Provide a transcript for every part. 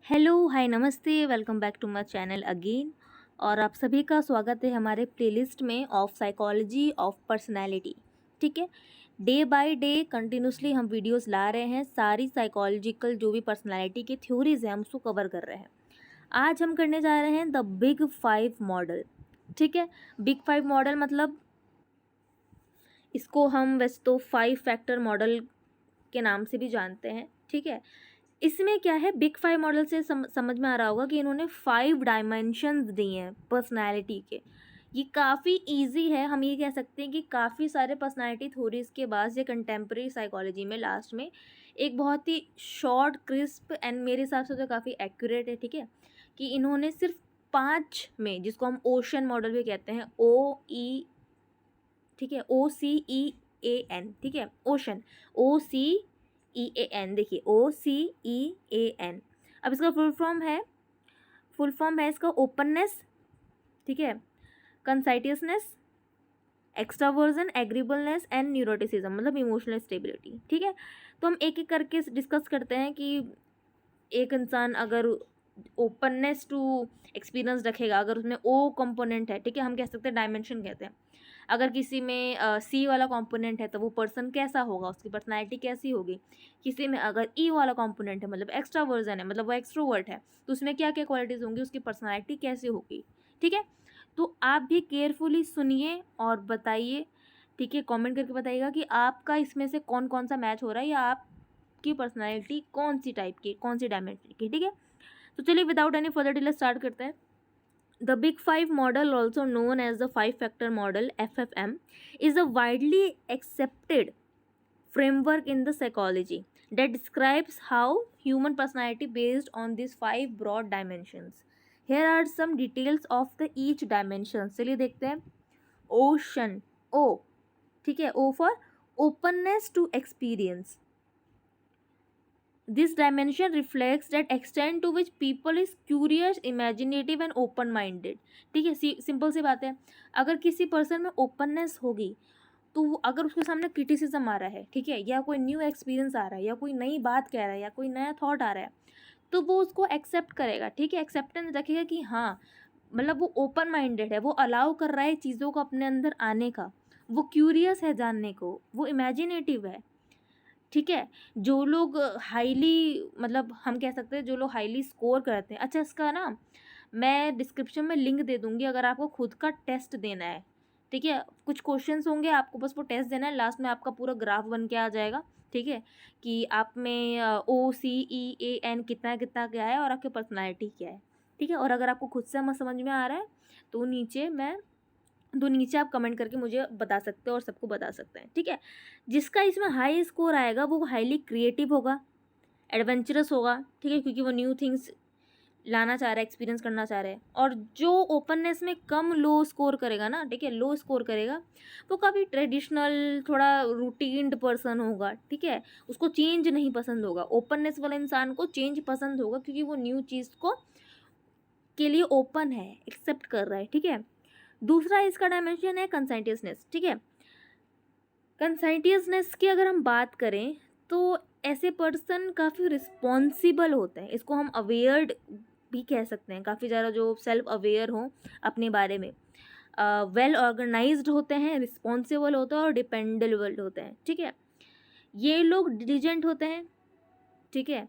Hello, hi, नमस्ते, welcome back to my channel again. और आप सभी का स्वागत है हमारे प्लेलिस्ट में ऑफ साइकोलॉजी ऑफ पर्सनैलिटी। ठीक है, डे बाय डे कंटिन्यूसली हम वीडियोस ला रहे हैं, सारी साइकोलॉजिकल जो भी पर्सनैलिटी की थ्योरीज हैं हम उसको कवर कर रहे हैं। आज हम करने जा रहे हैं द बिग फाइव मॉडल। ठीक है, बिग फाइव मॉडल मतलब इसको हम वैसे तो 5 फैक्टर मॉडल के नाम से भी जानते हैं। ठीक है, इसमें क्या है, बिग फाइव मॉडल से समझ में आ रहा होगा कि इन्होंने 5 डायमेंशंस दिए हैं पर्सनालिटी के। ये काफ़ी इजी है, हम ये कह सकते हैं कि काफ़ी सारे पर्सनालिटी थ्योरीज के बाद ये कंटेम्प्रेरी साइकोलॉजी में लास्ट में एक बहुत ही शॉर्ट क्रिस्प एंड मेरे हिसाब से तो काफ़ी एक्यूरेट है। ठीक है, कि इन्होंने सिर्फ 5 में, जिसको हम ओशन मॉडल भी कहते हैं, OE, ठीक है, OCEAN, ठीक है, ओशन, OCEAN, देखिए OCEAN। अब इसका फुल फॉर्म है इसका ओपननेस, ठीक है, कंसाइटियसनेस, एक्सट्रावर्जन, एग्रीबलनेस एंड न्यूरोटिसिज्म, मतलब इमोशनल स्टेबिलिटी। ठीक है, तो हम एक एक करके डिस्कस करते हैं कि एक इंसान अगर ओपननेस टू एक्सपीरियंस रखेगा, अगर उसमें ओ कंपोनेंट है, ठीक है, हम कह सकते हैं डायमेंशन कहते हैं। अगर किसी में सी वाला कंपोनेंट है तो वो पर्सन कैसा होगा, उसकी पर्सनालिटी कैसी होगी। किसी में अगर ई वाला कंपोनेंट है, मतलब एक्स्ट्रावर्जन है, मतलब वो एक्सट्रोवर्ट है, तो उसमें क्या क्या क्वालिटीज़ होंगी, उसकी पर्सनालिटी कैसी होगी। ठीक है, तो आप भी केयरफुली सुनिए और बताइए। ठीक है, कमेंट करके बताइएगा कि आपका इसमें से कौन कौन सा मैच हो रहा है, या आपकी पर्सनालिटी कौन सी टाइप की, कौन सी डायमेंशन की। ठीक है, तो चलिए without any further delay start करते हैं। The Big Five model, also known as the Five Factor Model (FFM), is a widely accepted framework in the psychology that describes how human personality based on these 5 broad dimensions. Here are some details of the each dimension. चलिए देखते हैं। Ocean, O, ठीक है, O for openness to experience. This dimension reflects that extent to which people is curious, imaginative and open minded. ठीक है, simple सी बात है, अगर किसी पर्सन में ओपननेस होगी तो अगर उसके सामने क्रिटिसिज्म आ रहा है, ठीक है, या कोई न्यू एक्सपीरियंस आ रहा है, या कोई नई बात कह रहा है, या कोई नया थॉट आ रहा है, तो वो उसको एक्सेप्ट करेगा। ठीक है, एक्सेप्टेंस रखेगा कि हाँ, मतलब वो ओपन माइंडेड है, वो अलाउ कर रहा है चीज़ों को अपने अंदर आने का, वो क्यूरियस है जानने को, वो इमेजिनेटिव है। ठीक है, जो लोग हाईली, मतलब हम कह सकते हैं जो लोग हाईली स्कोर करते हैं। अच्छा, इसका ना मैं डिस्क्रिप्शन में लिंक दे दूँगी अगर आपको खुद का टेस्ट देना है। ठीक है, कुछ क्वेश्चंस होंगे, आपको बस वो टेस्ट देना है, लास्ट में आपका पूरा ग्राफ बन के आ जाएगा। ठीक है, कि आप में OCEAN कितना कितना क्या है और आपकी पर्सनालिटी क्या है। ठीक है, और अगर आपको खुद से समझ में आ रहा है तो नीचे आप कमेंट करके मुझे बता सकते हो और सबको बता सकते हैं। ठीक है, जिसका इसमें हाई स्कोर आएगा वो हाईली क्रिएटिव होगा, एडवेंचरस होगा। ठीक है, क्योंकि वो न्यू थिंग्स लाना चाह रहा है, एक्सपीरियंस करना चाह रहा है। और जो ओपननेस में कम लो स्कोर करेगा ना, ठीक है, लो स्कोर करेगा, वो काफ़ी ट्रेडिशनल, थोड़ा रूटीन्ड पर्सन होगा। ठीक है, उसको चेंज नहीं पसंद होगा। ओपननेस वाला इंसान को चेंज पसंद होगा क्योंकि वो न्यू चीज़ को के लिए ओपन है, एक्सेप्ट कर रहा है। ठीक है, दूसरा इसका डायमेंशन है कंसाइटियसनेस। ठीक है, कंसाइटियसनेस की अगर हम बात करें तो ऐसे पर्सन काफ़ी रिस्पॉन्सिबल होते हैं, इसको हम अवेयर्ड भी कह सकते हैं, काफ़ी ज़्यादा जो सेल्फ अवेयर हों अपने बारे में, वेल ऑर्गेनाइज्ड होते हैं, रिस्पॉन्सिबल होते हैं और डिपेंडेबल होते हैं। ठीक है, ये लोग डिलीजेंट होते हैं। ठीक है,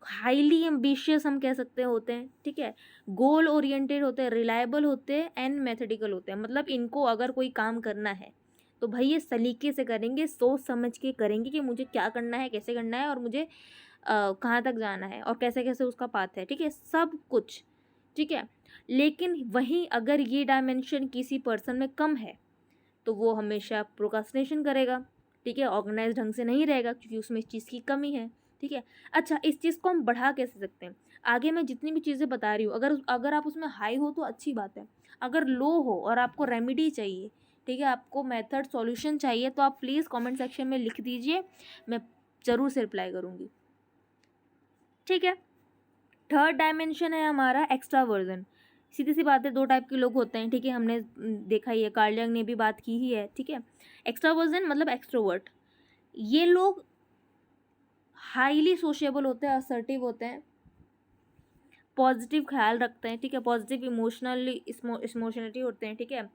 हाईली एम्बिशियस हम कह सकते होते हैं। ठीक है, गोल ओरिएंटेड होते हैं, रिलायबल होते हैं एंड मेथडिकल होते हैं। मतलब इनको अगर कोई काम करना है तो भाई ये सलीके से करेंगे, सोच समझ के करेंगे कि मुझे क्या करना है, कैसे करना है, और मुझे कहाँ तक जाना है और कैसे कैसे उसका पाथ है। ठीक है, सब कुछ। ठीक है, लेकिन वहीं अगर ये डायमेंशन किसी पर्सन में कम है तो वो हमेशा प्रोक्रास्टिनेशन करेगा। ठीक है, ऑर्गेनाइज ढंग से नहीं रहेगा क्योंकि उसमें इस चीज़ की कमी है। ठीक है, अच्छा, इस चीज़ को हम बढ़ा कैसे सकते हैं? आगे मैं जितनी भी चीज़ें बता रही हूँ, अगर अगर आप उसमें हाई हो तो अच्छी बात है। अगर लो हो और आपको रेमेडी चाहिए, ठीक है, आपको मेथड सॉल्यूशन चाहिए, तो आप प्लीज़ कमेंट सेक्शन में लिख दीजिए, मैं ज़रूर से रिप्लाई करूँगी। ठीक है, थर्ड डायमेंशन है हमारा एक्स्ट्रावर्जन। सीधी सी बात है, 2 टाइप के लोग होते हैं। ठीक है, हमने देखा ही है, कार्ल जंग ने भी बात की ही है। ठीक है, एक्स्ट्रावर्जन मतलब एक्सट्रोवर्ट। ये लोग हाईली सोशेबल होते हैं, असर्टिव होते हैं। पॉजिटिव ख्याल रखते हैं, ठीक है, पॉजिटिव इमोशनलिटी होते हैं, ठीक है,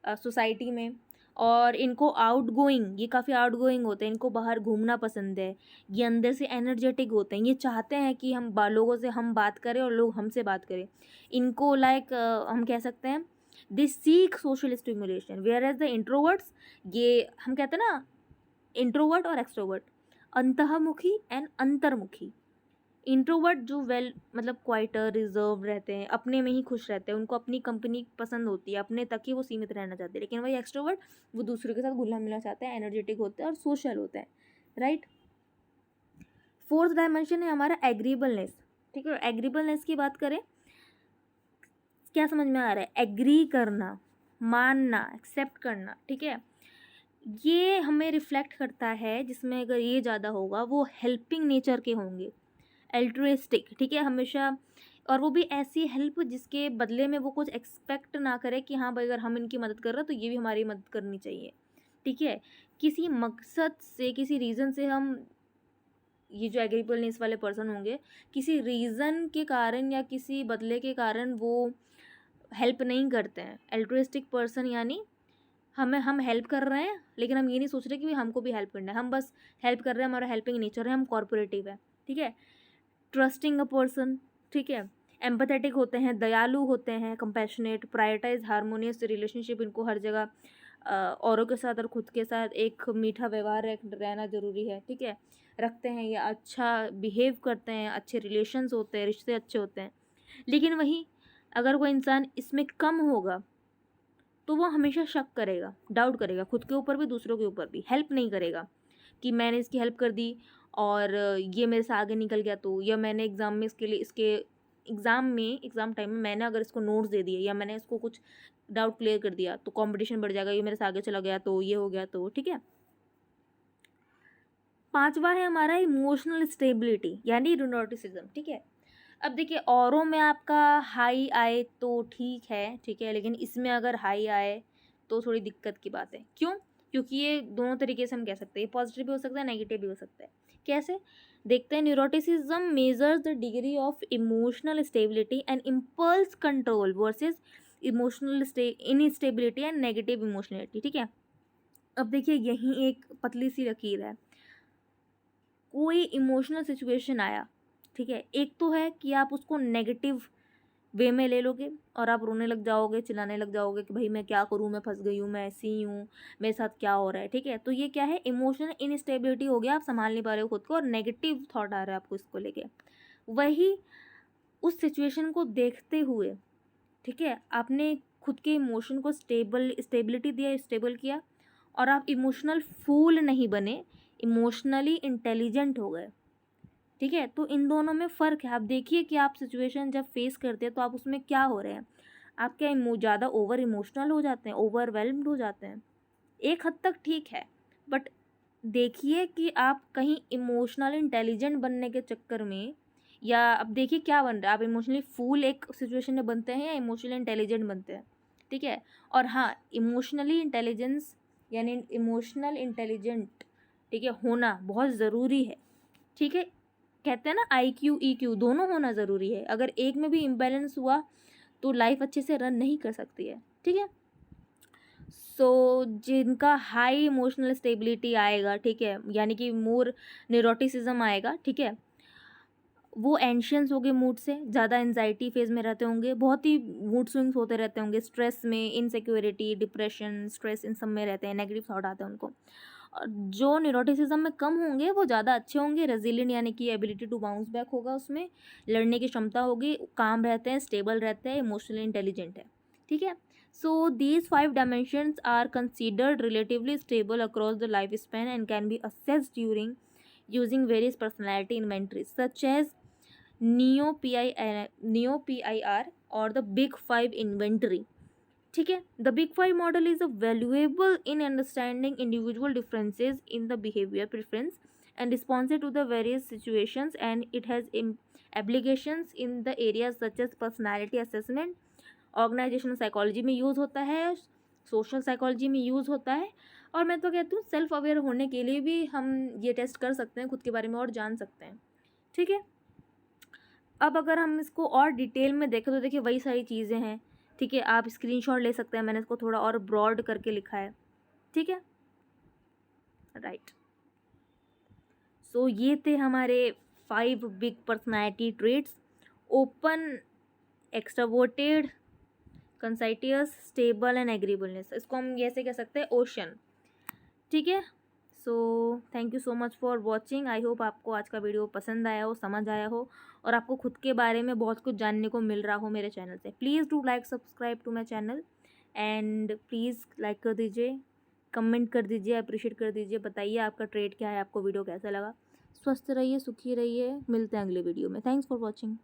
सोसाइटी में। और इनको आउटगोइंग, ये काफ़ी आउटगोइंग होते हैं, इनको बाहर घूमना पसंद है, ये अंदर से एनर्जेटिक होते हैं, ये चाहते हैं कि हम लोगों से हम बात करें और लोग हमसे बात करें। इनको हम कह सकते हैं they seek social stimulation, where as the introverts, ये हम कहते हैं ना इंट्रोवर्ट और एक्सट्रोवर्ट, अंतःमुखी एंड अंतर्मुखी। इंट्रोवर्ट जो मतलब क्वाइटर रिजर्व रहते हैं, अपने में ही खुश रहते हैं, उनको अपनी कंपनी पसंद होती है, अपने तक ही वो सीमित रहना चाहते हैं। लेकिन वही एक्सट्रोवर्ट, वो दूसरों के साथ घुलना मिलना चाहते हैं, एनर्जेटिक होते हैं और सोशल होते हैं, राइट। फोर्थ डायमेंशन है हमारा एग्रीबलनेस, ठीक है। एग्रीबलनेस की बात करें, क्या समझ में आ रहा है? एग्री करना, मानना, एक्सेप्ट करना, ठीक है। ये हमें रिफ्लेक्ट करता है, जिसमें अगर ये ज़्यादा होगा वो हेल्पिंग नेचर के होंगे, एल्ट्रुइस्टिक, ठीक है, हमेशा। और वो भी ऐसी हेल्प जिसके बदले में वो कुछ एक्सपेक्ट ना करे कि हाँ भाई अगर हम इनकी मदद कर रहे हैं तो ये भी हमारी मदद करनी चाहिए, ठीक है। किसी मकसद से, किसी रीज़न से हम, ये जो एग्रीबलनेस वाले पर्सन होंगे, किसी रीज़न के कारण या किसी बदले के कारण वो हेल्प नहीं करते हैं। एल्ट्रुइस्टिक पर्सन यानी हम हेल्प कर रहे हैं, लेकिन हम ये नहीं सोच रहे कि हमको भी हेल्प करना है, हम बस हेल्प कर रहे हैं, हमारा हेल्पिंग नेचर है, हम कॉर्पोरेटिव है, ठीक है। ट्रस्टिंग अ पर्सन, ठीक है। एम्पैथेटिक होते हैं, दयालु होते हैं, कंपैशनेट, प्रायोरिटाइज हार्मोनियस रिलेशनशिप, इनको हर जगह औरों के साथ और खुद के साथ एक मीठा व्यवहार रहना ज़रूरी है, ठीक है, रखते हैं, या अच्छा बिहेव करते हैं, अच्छे रिलेशंस होते हैं, रिश्ते अच्छे होते हैं। लेकिन वहीं अगर कोई इंसान इसमें कम होगा तो वो हमेशा शक करेगा, डाउट करेगा, खुद के ऊपर भी दूसरों के ऊपर भी, हेल्प नहीं करेगा कि मैंने इसकी हेल्प कर दी और ये मेरे से आगे निकल गया तो, या मैंने एग्ज़ाम में इसके एग्ज़ाम टाइम में मैंने अगर इसको नोट्स दे दिए या मैंने इसको कुछ डाउट क्लियर कर दिया तो कंपटीशन बढ़ जाएगा, ये मेरे से आगे चला गया तो, ये हो गया तो, ठीक है। पांचवा है हमारा इमोशनल स्टेबिलिटी यानी न्यूरोटिसिज्म, ठीक है। अब देखिए औरों में आपका हाई आए तो ठीक है, ठीक है, लेकिन इसमें अगर हाई आए तो थोड़ी दिक्कत की बात है। क्यों? क्योंकि ये दोनों तरीके से हम कह सकते हैं, पॉजिटिव भी हो सकता है, नेगेटिव भी हो सकता है। कैसे? देखते हैं। Neuroticism measures the degree of emotional stability and impulse control versus emotional instability and negative emotionality, ठीक है। अब देखिए यहीं एक पतली सी लकीर है। कोई इमोशनल सिचुएशन आया, ठीक है, एक तो है कि आप उसको नेगेटिव वे में ले लोगे और आप रोने लग जाओगे, चिल्लाने लग जाओगे कि भाई मैं क्या करूँ, मैं फंस गई हूँ, मैं ऐसी ही हूँ, मेरे साथ क्या हो रहा है, ठीक है। तो ये क्या है? इमोशनल इनस्टेबिलिटी हो गया, आप संभाल नहीं पा रहे हो खुद को और नेगेटिव थॉट आ रहा है आपको इसको लेके। वही उस सिचुएशन को देखते हुए, ठीक है, आपने खुद के इमोशन को स्टेबिलिटी दिया, स्टेबल किया, और आप इमोशनल फूल नहीं बने, इमोशनली इंटेलिजेंट हो गए, ठीक है। तो इन दोनों में फ़र्क है। आप देखिए कि आप सिचुएशन जब फेस करते हैं तो आप उसमें क्या हो रहे हैं। आप क्या ज़्यादा ओवर इमोशनल हो जाते हैं, ओवरवेल्म्ड हो जाते हैं? एक हद तक ठीक है, बट देखिए कि आप कहीं इमोशनल इंटेलिजेंट बनने के चक्कर में, या अब देखिए क्या बन रहा है, आप इमोशनली फूल एक सिचुएशन में बनते हैं या इमोशनली इंटेलिजेंट बनते हैं, ठीक है। और हाँ, इमोशनली इंटेलिजेंस यानी इमोशनल इंटेलिजेंट, ठीक है, होना बहुत ज़रूरी है, ठीक है। कहते हैं ना IQ EQ दोनों होना ज़रूरी है। अगर एक में भी इम्बैलेंस हुआ तो लाइफ अच्छे से रन नहीं कर सकती है, ठीक है। जिनका हाई इमोशनल स्टेबिलिटी आएगा, ठीक है, यानी कि मोर न्यूरोटिसिज्म आएगा, ठीक है, वो एंशियंस होंगे, मूड से ज़्यादा एंजाइटी फेज में रहते होंगे, बहुत ही मूड स्विंग्स होते रहते होंगे, स्ट्रेस में, इनसिक्योरिटी, डिप्रेशन, स्ट्रेस, इन सब में रहते हैं, नेगेटिव थॉट आते हैं उनको। और जो न्यूरोटिसिज्म में कम होंगे वो ज़्यादा अच्छे होंगे, रेजिलिएंट यानी कि एबिलिटी टू बाउंस बैक होगा, उसमें लड़ने की क्षमता होगी, काम रहते हैं, स्टेबल रहते हैं, इमोशनली इंटेलिजेंट है, ठीक है। So these 5 dimensions are considered relatively stable across the life span and can be assessed during using various personality inventories such as NEO-PIR और the Big Five inventory, ठीक है। The big five model is a valuable in understanding individual differences in the behaviour preference and responsive to the various situations and it has applications in the areas such as personality assessment. Organisational psychology में use होता है, social psychology में use होता है, और मैं तो कहती हूँ सेल्फ अवेयर होने के लिए भी हम ये टेस्ट कर सकते हैं, खुद के बारे में और जान सकते हैं, ठीक है। अब अगर हम इसको और डिटेल में देखें तो देखिए वही सारी चीज़ें हैं, ठीक है। आप स्क्रीनशॉट ले सकते हैं, मैंने इसको थोड़ा और ब्रॉड करके लिखा है, ठीक है, राइट। सो ये थे हमारे 5 big personality traits: open, extraverted, conscientious, stable and agreeableness. इसको हम ऐसे कह सकते हैं ओशन, ठीक है। So thank you so much for watching. I hope आपको आज का वीडियो पसंद आया हो, समझ आया हो, और आपको खुद के बारे में बहुत कुछ जानने को मिल रहा हो मेरे चैनल से। Please do like subscribe to my channel and please like कर दीजिए, कमेंट कर दीजिए, अप्रिशिएट कर दीजिए, बताइए आपका ट्रेड क्या है, आपको वीडियो कैसा लगा। स्वस्थ रहिए, सुखी रहिए, मिलते हैं अगले वीडियो में। Thanks for watching.